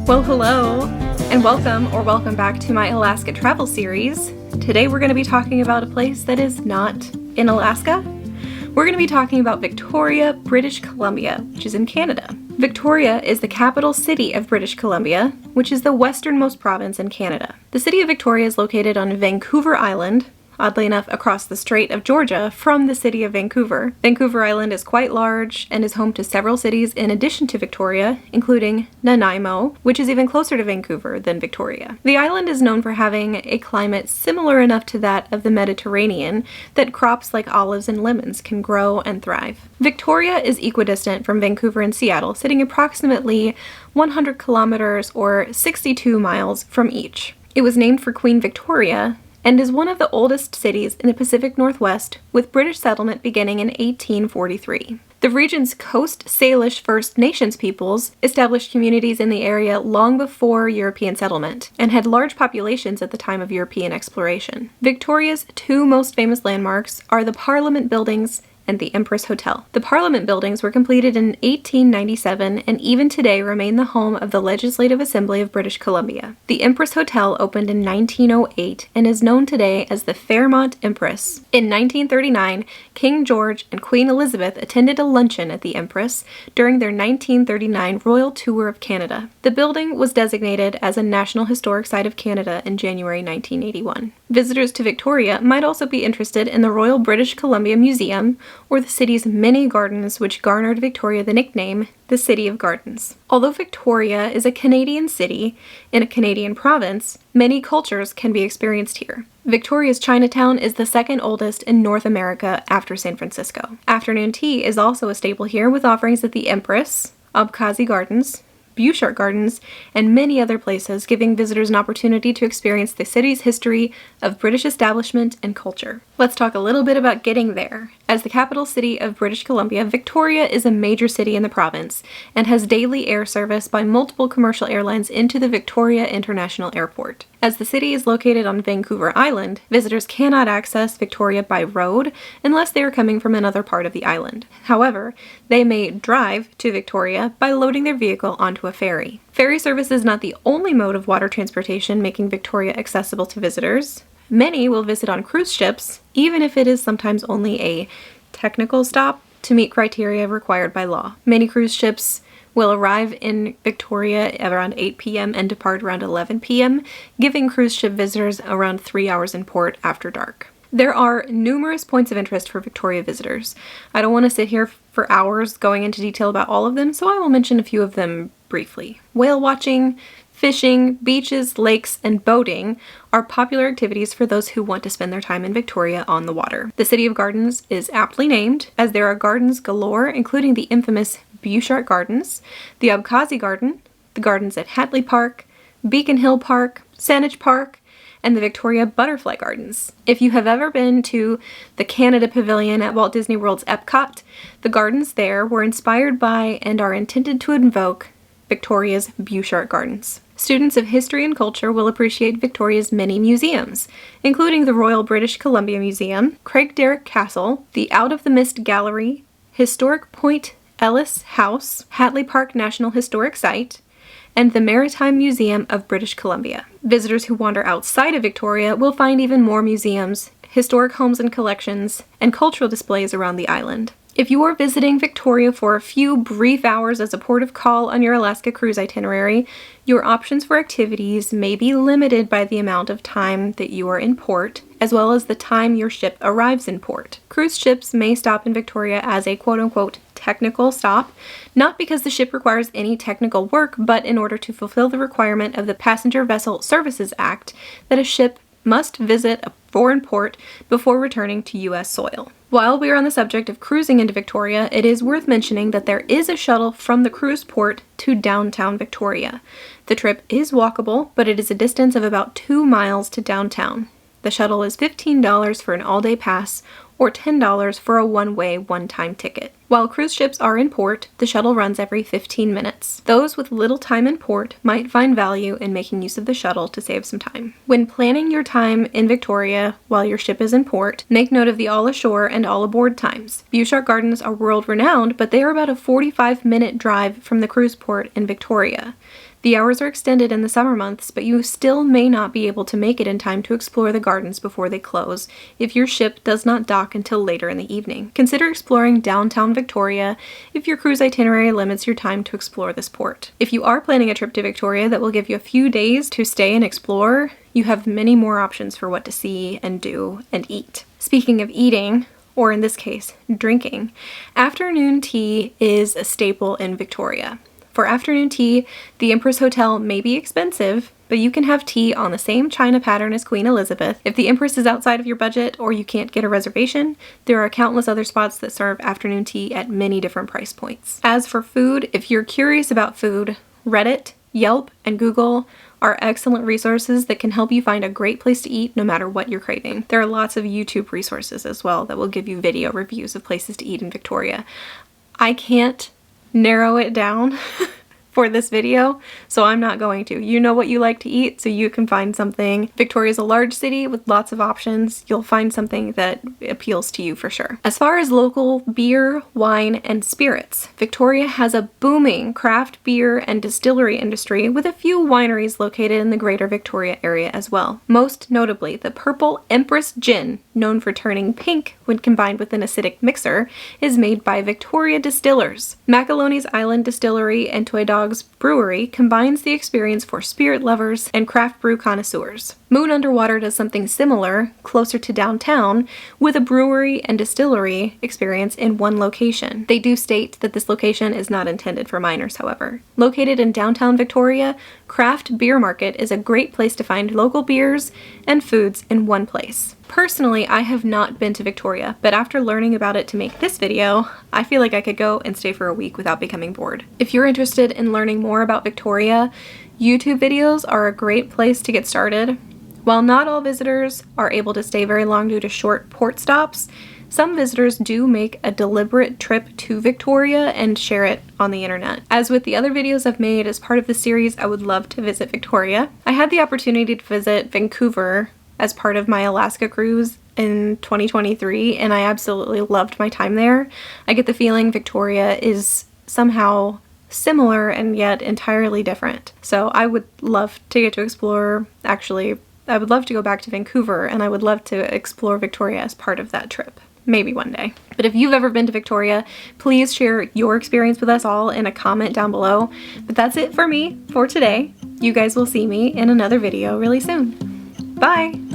Well, hello, and welcome back to my Alaska travel series. Today we're going to be talking about a place that is not in Alaska. We're going to be talking about Victoria, British Columbia, which is in Canada. Victoria is the capital city of British Columbia, which is the westernmost province in Canada. The city of Victoria is located on Vancouver Island, oddly enough across the Strait of Georgia from the city of Vancouver. Vancouver Island is quite large and is home to several cities in addition to Victoria, including Nanaimo, which is even closer to Vancouver than Victoria. The island is known for having a climate similar enough to that of the Mediterranean that crops like olives and lemons can grow and thrive. Victoria is equidistant from Vancouver and Seattle, sitting approximately 100 kilometers or 62 miles from each. It was named for Queen Victoria and is one of the oldest cities in the Pacific Northwest, with British settlement beginning in 1843. The region's Coast Salish First Nations peoples established communities in the area long before European settlement, and had large populations at the time of European exploration. Victoria's two most famous landmarks are the Parliament Buildings and the Empress Hotel. The Parliament Buildings were completed in 1897 and even today remain the home of the Legislative Assembly of British Columbia. The Empress Hotel opened in 1908 and is known today as the Fairmont Empress. In 1939, King George and Queen Elizabeth attended a luncheon at the Empress during their 1939 Royal Tour of Canada. The building was designated as a National Historic Site of Canada in January 1981. Visitors to Victoria might also be interested in the Royal British Columbia Museum, or the city's many gardens, which garnered Victoria the nickname, the City of Gardens. Although Victoria is a Canadian city in a Canadian province, many cultures can be experienced here. Victoria's Chinatown is the second oldest in North America after San Francisco. Afternoon tea is also a staple here, with offerings at the Empress, Abkhazi Gardens, Bouchard Gardens, and many other places, giving visitors an opportunity to experience the city's history of British establishment and culture. Let's talk a little bit about getting there. As the capital city of British Columbia, Victoria is a major city in the province and has daily air service by multiple commercial airlines into the Victoria International Airport. As the city is located on Vancouver Island, visitors cannot access Victoria by road unless they are coming from another part of the island. However, they may drive to Victoria by loading their vehicle onto a ferry. Ferry service is not the only mode of water transportation making Victoria accessible to visitors. Many will visit on cruise ships, even if it is sometimes only a technical stop to meet criteria required by law. Many cruise ships will arrive in Victoria around 8 p.m. and depart around 11 p.m., giving cruise ship visitors around 3 hours in port after dark. There are numerous points of interest for Victoria visitors. I don't want to sit here for hours going into detail about all of them, so I will mention a few of them briefly. Whale watching, fishing, beaches, lakes, and boating are popular activities for those who want to spend their time in Victoria on the water. The City of Gardens is aptly named, as there are gardens galore, including the infamous Bouchard Gardens, the Abkhazi Garden, the gardens at Hatley Park, Beacon Hill Park, Saanich Park, and the Victoria Butterfly Gardens. If you have ever been to the Canada Pavilion at Walt Disney World's Epcot, the gardens there were inspired by and are intended to invoke Victoria's Bouchard Gardens. Students of history and culture will appreciate Victoria's many museums, including the Royal British Columbia Museum, Craigdarroch Castle, the Out of the Mist Gallery, Historic Point Ellis House, Hatley Park National Historic Site, and the Maritime Museum of British Columbia. Visitors who wander outside of Victoria will find even more museums, historic homes and collections, and cultural displays around the island. If you are visiting Victoria for a few brief hours as a port of call on your Alaska cruise itinerary, your options for activities may be limited by the amount of time that you are in port, as well as the time your ship arrives in port. Cruise ships may stop in Victoria as a quote-unquote technical stop, not because the ship requires any technical work, but in order to fulfill the requirement of the Passenger Vessel Services Act that a ship must visit a foreign port before returning to U.S. soil. While we are on the subject of cruising into Victoria, it is worth mentioning that there is a shuttle from the cruise port to downtown Victoria. The trip is walkable, but it is a distance of about 2 miles to downtown. The shuttle is $15 for an all-day pass, or $10 for a one-way, one-time ticket. While cruise ships are in port, the shuttle runs every 15 minutes. Those with little time in port might find value in making use of the shuttle to save some time. When planning your time in Victoria while your ship is in port, make note of the all-ashore and all-aboard times. Bouchard Gardens are world-renowned, but they are about a 45-minute drive from the cruise port in Victoria. The hours are extended in the summer months, but you still may not be able to make it in time to explore the gardens before they close if your ship does not dock until later in the evening. Consider exploring downtown Victoria if your cruise itinerary limits your time to explore this port. If you are planning a trip to Victoria that will give you a few days to stay and explore, you have many more options for what to see and do and eat. Speaking of eating, or in this case, drinking, afternoon tea is a staple in Victoria. For afternoon tea, the Empress Hotel may be expensive, but you can have tea on the same china pattern as Queen Elizabeth. If the Empress is outside of your budget or you can't get a reservation, there are countless other spots that serve afternoon tea at many different price points. As for food, if you're curious about food, Reddit, Yelp, and Google are excellent resources that can help you find a great place to eat no matter what you're craving. There are lots of YouTube resources as well that will give you video reviews of places to eat in Victoria. I can't narrow it down for this video, so I'm not going to. You know what you like to eat, so you can find something. Victoria's a large city with lots of options. You'll find something that appeals to you for sure. As far as local beer, wine, and spirits, Victoria has a booming craft beer and distillery industry with a few wineries located in the greater Victoria area as well. Most notably, the Purple Empress Gin, known for turning pink when combined with an acidic mixer, is made by Victoria Distillers. Macaloni's Island Distillery and Toy Dog's Brewery combines the experience for spirit lovers and craft brew connoisseurs. Moon Underwater does something similar, closer to downtown, with a brewery and distillery experience in one location. They do state that this location is not intended for minors, however. Located in downtown Victoria, Craft Beer Market is a great place to find local beers and foods in one place. Personally, I have not been to Victoria, but after learning about it to make this video, I feel like I could go and stay for a week without becoming bored. If you're interested in learning more about Victoria, YouTube videos are a great place to get started. While not all visitors are able to stay very long due to short port stops, some visitors do make a deliberate trip to Victoria and share it on the internet. As with the other videos I've made as part of the series, I would love to visit Victoria. I had the opportunity to visit Vancouver as part of my Alaska cruise in 2023, and I absolutely loved my time there. I get the feeling Victoria is somehow similar and yet entirely different. So I would love to get to explore, actually, I would love to go back to Vancouver, and I would love to explore Victoria as part of that trip. Maybe one day. But if you've ever been to Victoria, please share your experience with us all in a comment down below. But that's it for me for today. You guys will see me in another video really soon. Bye!